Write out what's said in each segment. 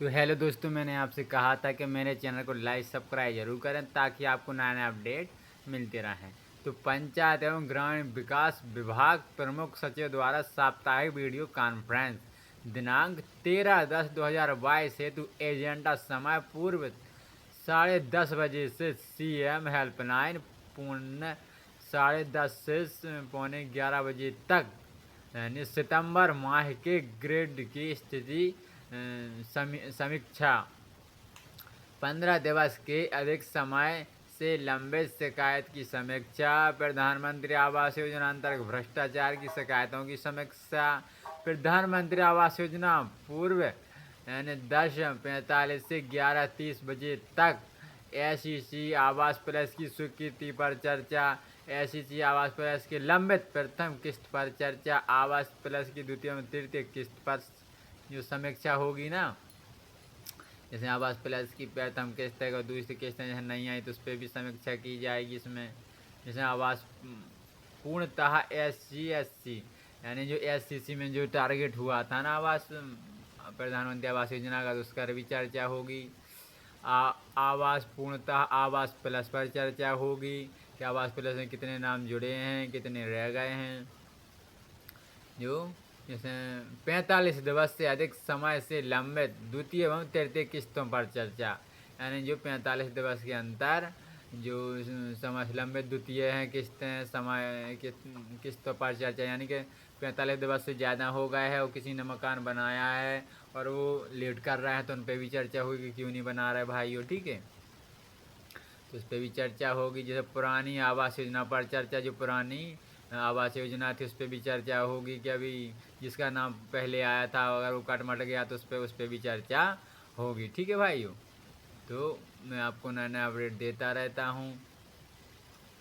तो हेलो दोस्तों, मैंने आपसे कहा था कि मेरे चैनल को लाइक सब्सक्राइब जरूर करें ताकि आपको नए नए अपडेट मिलते रहें। तो पंचायत एवं ग्रामीण विकास विभाग प्रमुख सचिव द्वारा साप्ताहिक वीडियो कॉन्फ्रेंस दिनांक 13/10/2022 हेतु एजेंडा समय पूर्व 10:30 बजे से सीएम हेल्पलाइन पुण्य 10:30 से पौने 11 बजे तक, यानी सितंबर माह के ग्रिड की स्थिति समीक्षा। 15 दिवस के अधिक समय से लंबित शिकायत की समीक्षा। प्रधानमंत्री आवास योजना अंतर्गत भ्रष्टाचार की शिकायतों की समीक्षा। प्रधानमंत्री आवास योजना पूर्व यानी 10:45 से 11:30 बजे तक एसईसी आवास प्लस की स्वीकृति पर चर्चा। एसईसी आवास प्लस की लंबित प्रथम किस्त पर चर्चा। आवास प्लस की द्वितीय एवं तृतीय किस्त पर जो समीक्षा होगी ना, जैसे आवास प्लस की प्रथम किस्त है और दूसरी किस्त जैसे नहीं आई तो उस पर भी समीक्षा की जाएगी इसमें। जैसे आवास पूर्णतः SC/SC यानी जो SCC में जो टारगेट हुआ था ना आवास प्रधानमंत्री आवास योजना का, तो उसका भी चर्चा होगी। आवास पूर्णतः आवास प्लस पर चर्चा होगी कि आवास प्लस में कितने नाम जुड़े हैं, कितने रह गए हैं। जो जैसे 45 दिवस से अधिक समय से लंबित द्वितीय एवं तृतीय किस्तों पर चर्चा, यानी जो 45 दिवस के अंतर जो समय से लंबित द्वितीय हैं किस्तें समय किस्तों पर चर्चा, यानी कि 45 दिवस से ज़्यादा हो गए हैं और किसी ने मकान बनाया है और वो लेट कर रहे हैं तो उन पर भी चर्चा होगी कि क्यों नहीं बना रहे भाइयों, ठीक है। तो उस पर भी चर्चा होगी। जैसे पुरानी आवास योजना पर चर्चा, जो पुरानी आवास योजना थी उस पर भी चर्चा होगी कि अभी जिसका नाम पहले आया था अगर वो कट मट गया तो उस पर भी चर्चा होगी, ठीक है भाइयों। तो मैं आपको नया नया अपडेट देता रहता हूँ,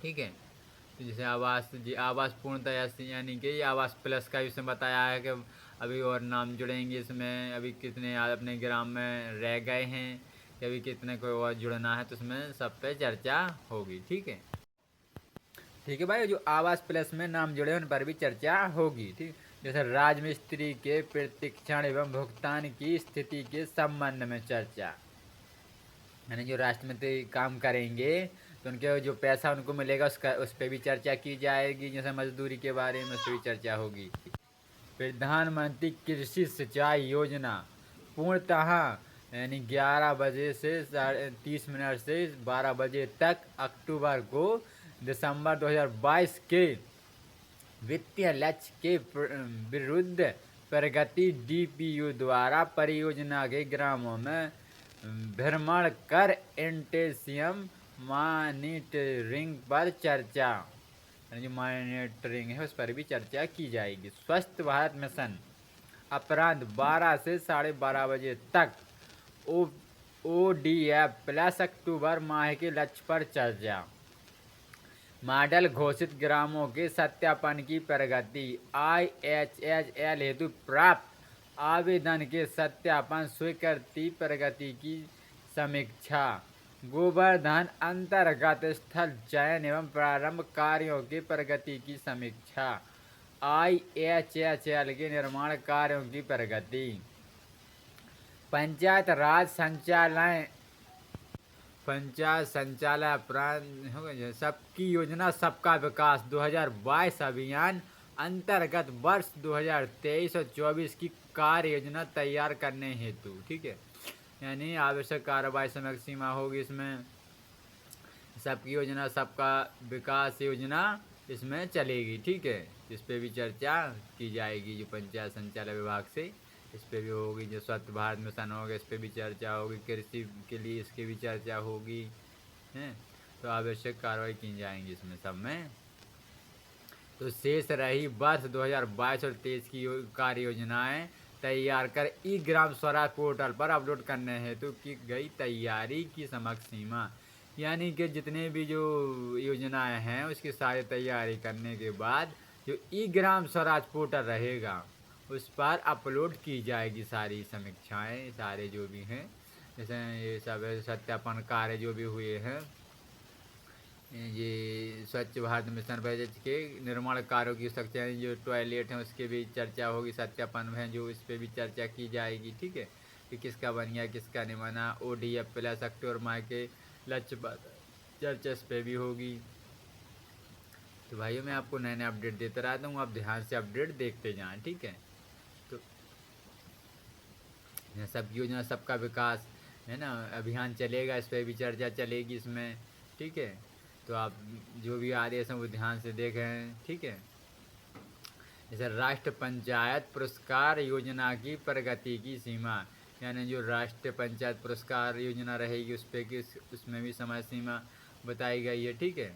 ठीक है। तो जैसे आवास पूर्णतः यानी कि आवास प्लस का इसमें बताया है कि अभी और नाम जुड़ेंगे इसमें, अभी कितने अपने ग्राम में रह गए हैं कि अभी कितने को और जुड़ना है, तो उसमें सब पे चर्चा होगी, ठीक है। ठीक है भाई, जो आवास प्लस में नाम जुड़े उन पर भी चर्चा होगी, ठीक। जैसे राजमिस्त्री के प्रशिक्षण एवं भुगतान की स्थिति के संबंध में चर्चा, यानी जो राष्ट्रपति काम करेंगे तो उनके जो पैसा उनको मिलेगा उस पर भी चर्चा की जाएगी। जैसे मजदूरी के बारे में उस पर भी चर्चा होगी। प्रधानमंत्री कृषि सिंचाई योजना पूर्णतः यानी 11 बजे से 30 मिनट से 12 बजे तक अक्टूबर को दिसंबर 2022 के वित्तीय लक्ष्य के विरुद्ध प्रगति DPU द्वारा परियोजना के ग्रामों में भ्रमण कर इंटेंसिव मॉनिटरिंग पर चर्चा, जो मॉनिटरिंग है उस पर भी चर्चा की जाएगी। स्वस्थ भारत मिशन अपराह्न 12 से 12:30 बजे तक ODF प्लस अक्टूबर माह के लक्ष्य पर चर्चा। मॉडल घोषित ग्रामों के सत्यापन की प्रगति। IHHL हेतु प्राप्त आवेदन के सत्यापन स्वीकृति प्रगति की समीक्षा। गोवर्धन अंतर्गत स्थल चयन एवं प्रारंभ कार्यों की प्रगति की समीक्षा। IHHL के निर्माण कार्यों की प्रगति। पंचायत संचालय अपराध सबकी योजना सबका विकास 2022 अभियान अंतर्गत वर्ष 2023 और 24 की कार्य योजना तैयार करने हेतु, ठीक है। यानी आवश्यक कार्रवाई समय सीमा होगी इसमें। सबकी योजना सबका विकास योजना इसमें चलेगी, ठीक है। इस पर भी चर्चा की जाएगी जो पंचायत संचालय विभाग से, इस पर भी होगी। जो स्वच्छ भारत मिशन होगा इस पर भी चर्चा होगी। कृषि के लिए इसकी भी चर्चा होगी, हैं। तो आवश्यक कार्रवाई की जाएंगी इसमें सब में। तो शेष रही वर्ष 2022 और 23 की कार्य योजनाएँ तैयार कर ग्राम स्वराज पोर्टल पर अपलोड करने हेतु की गई तैयारी की समग्र सीमा, यानी कि जितने भी जो योजनाएं हैं उसकी सारी तैयारी करने के बाद जो ग्राम स्वराज पोर्टल रहेगा उस पर अपलोड की जाएगी सारी समीक्षाएं, सारे जो भी हैं। जैसे ये सब सत्यापन कार्य जो भी हुए हैं, ये स्वच्छ भारत मिशन प्रोजेक्ट के निर्माण कार्यों की सकते हैं, जो टॉयलेट हैं उसके भी चर्चा होगी। सत्यापन है जो इस पर भी चर्चा की जाएगी, ठीक है। कि किसका बन गया किसका नहीं बना। ODF प्लस अक्टूबर माह के लक्ष्य पर चर्चा इस पर भी होगी। तो भाइयों मैं आपको नए नए अपडेट देता रहता हूँ, आप ध्यान से अपडेट देखते जाएं, ठीक है। तो सबकी योजना सबका विकास है ना अभियान चलेगा, इस पर भी चर्चा चलेगी इसमें, ठीक है। तो आप जो भी आदेश हैं वो ध्यान से देखें, ठीक है। जैसे राष्ट्रीय पंचायत पुरस्कार योजना की प्रगति की सीमा, यानी जो राष्ट्रीय पंचायत पुरस्कार योजना रहेगी उस पर किस उसमें भी समय सीमा बताई गई है, ठीक है।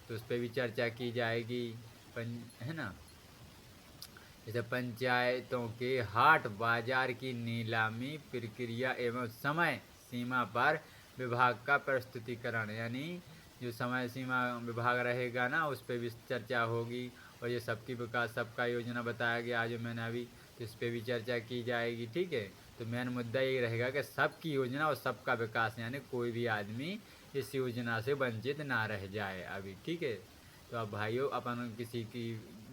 तो उस पर भी चर्चा की जाएगी है ना। जैसे पंचायतों के हाट बाजार की नीलामी प्रक्रिया एवं समय सीमा पर विभाग का प्रस्तुतिकरण, यानी जो समय सीमा विभाग रहेगा ना उस पर भी चर्चा होगी। और ये सबकी विकास सबका योजना बताया गया जो मैंने अभी, तो इस पर भी चर्चा की जाएगी, ठीक है। तो मेन मुद्दा ये रहेगा कि सबकी योजना और सबका विकास, यानी कोई भी आदमी इस योजना से वंचित ना रह जाए अभी, ठीक है। तो अब भाइयों अपन किसी की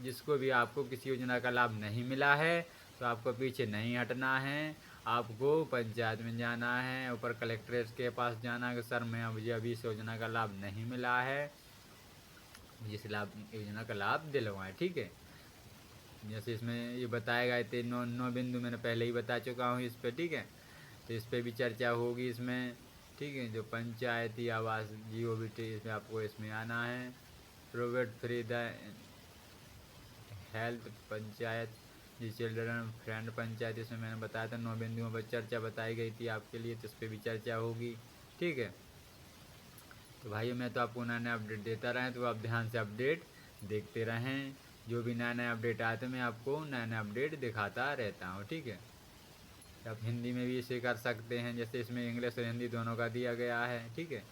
जिसको भी आपको किसी योजना का लाभ नहीं मिला है तो आपको पीछे नहीं हटना है, आपको पंचायत में जाना है, ऊपर कलेक्ट्रेट के पास जाना है कि सर मैं मुझे अभी इस योजना का लाभ नहीं मिला है, जिस लाभ योजना का लाभ दिलवाएं, ठीक है। जैसे इसमें ये बताए गए थे 9 बिंदु मैंने पहले ही बता चुका हूँ इस पर, ठीक है। तो इस पर भी चर्चा होगी इसमें, ठीक है। जो पंचायती आवास GOBT इसमें आपको इसमें आना है। Provide free the health panchayat, जी चिल्ड्रन फ्रेंड पंचायत, इसमें मैंने बताया था 9 बिंदुओं पर चर्चा बताई गई थी आपके लिए, तो इस पर भी चर्चा होगी, ठीक है। तो भाइयों मैं तो आपको नया नया अपडेट देता रहें, तो आप ध्यान से अपडेट देखते रहें। जो भी नया नया अपडेट आते मैं आपको नया नया अपडेट दिखाता रहता हूँ, ठीक है। आप हिंदी में भी इसे कर सकते हैं, जैसे इसमें इंग्लिश और हिंदी दोनों का दिया गया है, ठीक है।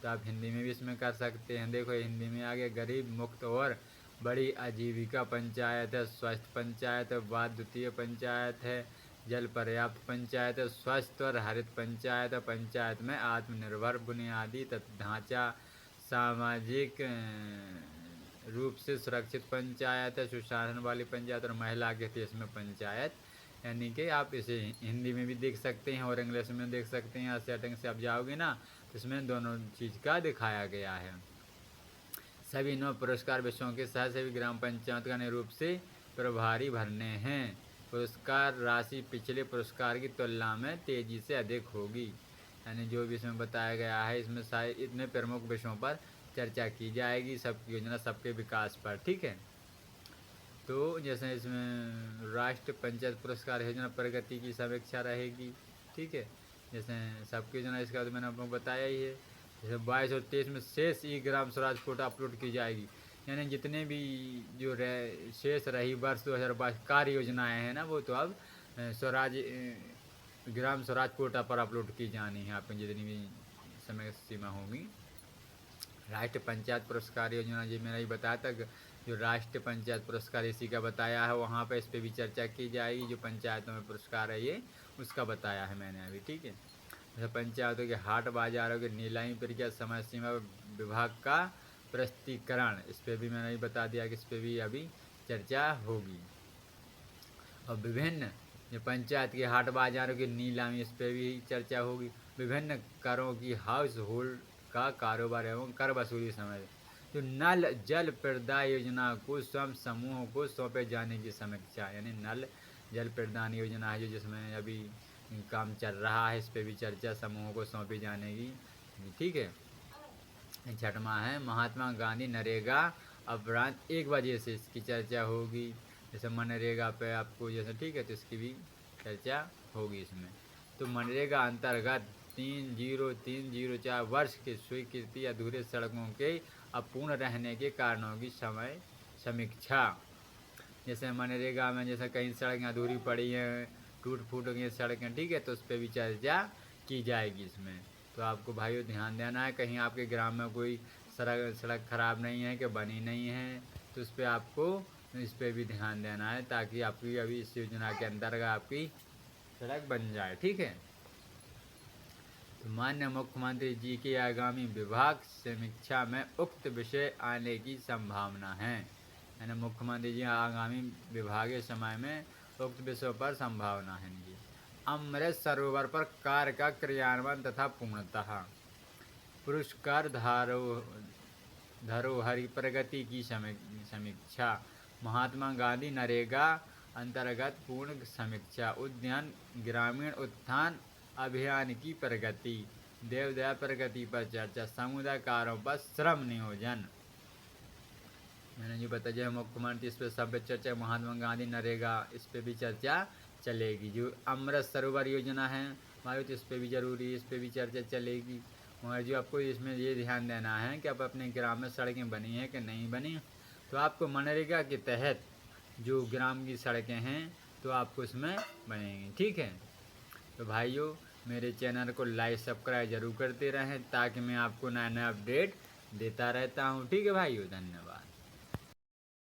तो आप हिंदी में भी इसमें कर सकते हैं। देखो हिंदी में आगे गरीब मुक्त और बड़ी आजीविका पंचायत है, स्वस्थ पंचायत है, बाद द्वितीय पंचायत है, जल पर्याप्त पंचायत है, स्वस्थ और हरित पंचायत है, पंचायत में आत्मनिर्भर बुनियादी ढांचा, सामाजिक रूप से सुरक्षित पंचायत है, सुशासन वाली पंचायत और महिला के हित में पंचायत, यानी कि आप इसे हिंदी में भी देख सकते हैं और इंग्लिश में देख सकते हैं। सेटिंग से आप जाओगे ना तो इसमें दोनों चीज़ का दिखाया गया है। सभी 9 पुरस्कार विषयों के साथ सभी ग्राम पंचायत का रूप से प्रभारी भरने हैं। पुरस्कार राशि पिछले पुरस्कार की तुलना में तेजी से अधिक होगी, यानी जो भी इसमें बताया गया है इसमें शायद इतने प्रमुख विषयों पर चर्चा की जाएगी, सबकी योजना सबके विकास पर, ठीक है। तो जैसे इसमें राष्ट्रीय पंचायत पुरस्कार योजना प्रगति की समीक्षा रहेगी, ठीक है। जैसे सबकी योजना इसका तो मैंने आपको बताया ही है। जैसे 22 और 23 में शेष ग्राम स्वराज पोर्टल अपलोड की जाएगी, यानी जितने भी जो शेष रही वर्ष 2022 कार्य योजनाएँ हैं ना वो तो अब स्वराज ग्राम स्वराज पोर्टल पर अपलोड की जानी है आपकी जितनी भी समय सीमा होगी। राष्ट्रीय पंचायत पुरस्कार योजना जी मैंने ही बताया था, जो राष्ट्रीय पंचायत पुरस्कार इसी का बताया है, वहाँ पर इस पर भी चर्चा की जाएगी। जो पंचायतों में पुरस्कार है ये उसका बताया है मैंने अभी, ठीक है। जैसे पंचायतों के हाट बाजारों के नीलामी प्रक्रिया समय सीमा विभाग का प्रस्तुतिकरण, इस पर भी मैंने ही बता दिया कि इस पर भी अभी चर्चा होगी। और विभिन्न जो पंचायत के हाट बाजारों की नीलामी, इस पर भी चर्चा होगी। विभिन्न करों की हाउस होल्ड का कारोबार एवं कर वसूली समय, जो नल जल प्रदाय योजना को स्वयं समूहों को सौंपे जाने की समीक्षा, यानी नल जल प्रदान योजना है जो जिसमें अभी काम चल रहा है, इस पर भी चर्चा समूहों को सौंपी जाने की, ठीक है। छठवां है महात्मा गांधी नरेगा अपराध 1 बजे से इसकी चर्चा होगी। जैसे मनरेगा पे आपको जैसे, ठीक है, तो इसकी भी चर्चा होगी इसमें। तो मनरेगा अंतर्गत 30304 वर्ष के स्वीकृति अधूरे सड़कों के अपूर्ण रहने के कारणों की समय समीक्षा। जैसे मनरेगा में जैसे कई सड़कें अधूरी पड़ी हैं, टूट फूट गई सड़कें, ठीक है, तो उस पर भी चर्चा की जाएगी इसमें। तो आपको भाइयों ध्यान देना है, कहीं आपके ग्राम में कोई सड़क खराब नहीं है कि बनी नहीं है, तो उस पर आपको इस पर भी ध्यान देना है ताकि आपकी अभी इस योजना के अंतर्गत आपकी सड़क बन जाए, ठीक है। तो माननीय मुख्यमंत्री जी की आगामी विभाग समीक्षा में उक्त विषय आने की संभावना है, यानी मुख्यमंत्री जी आगामी विभागीय समय में उक्त विषयों पर संभावना है इनकी। अमृत सरोवर पर कार्य का क्रियान्वयन तथा पूर्णतः पुरस्कार धरोहर प्रगति की समीक्षा, महात्मा गांधी नरेगा अंतर्गत पूर्ण समीक्षा, उद्यान ग्रामीण उत्थान अभियान की प्रगति, देवदया प्रगति पर चर्चा, समुदाय कार्यों पर श्रम नियोजन। मैंने जो बताया जो मुख्यमंत्री इस पर सभ्य चर्चा, महात्मा गांधी नरेगा इस पर भी चर्चा चलेगी। जो अमृत सरोवर योजना है हमारी, तो इस पर भी जरूरी, इस पर भी चर्चा चलेगी। मगर जो आपको इसमें ये ध्यान देना है कि आप अपने ग्राम में सड़कें बनी हैं कि नहीं बनी, तो आपको मनरेगा के तहत जो ग्राम की सड़कें हैं तो आपको इसमें बनेंगी। ठीक है, तो भाइयों मेरे चैनल को लाइक सब्सक्राइब जरूर करते रहें ताकि मैं आपको नया नया अपडेट देता रहता हूँ। ठीक है भाइयों, धन्यवाद।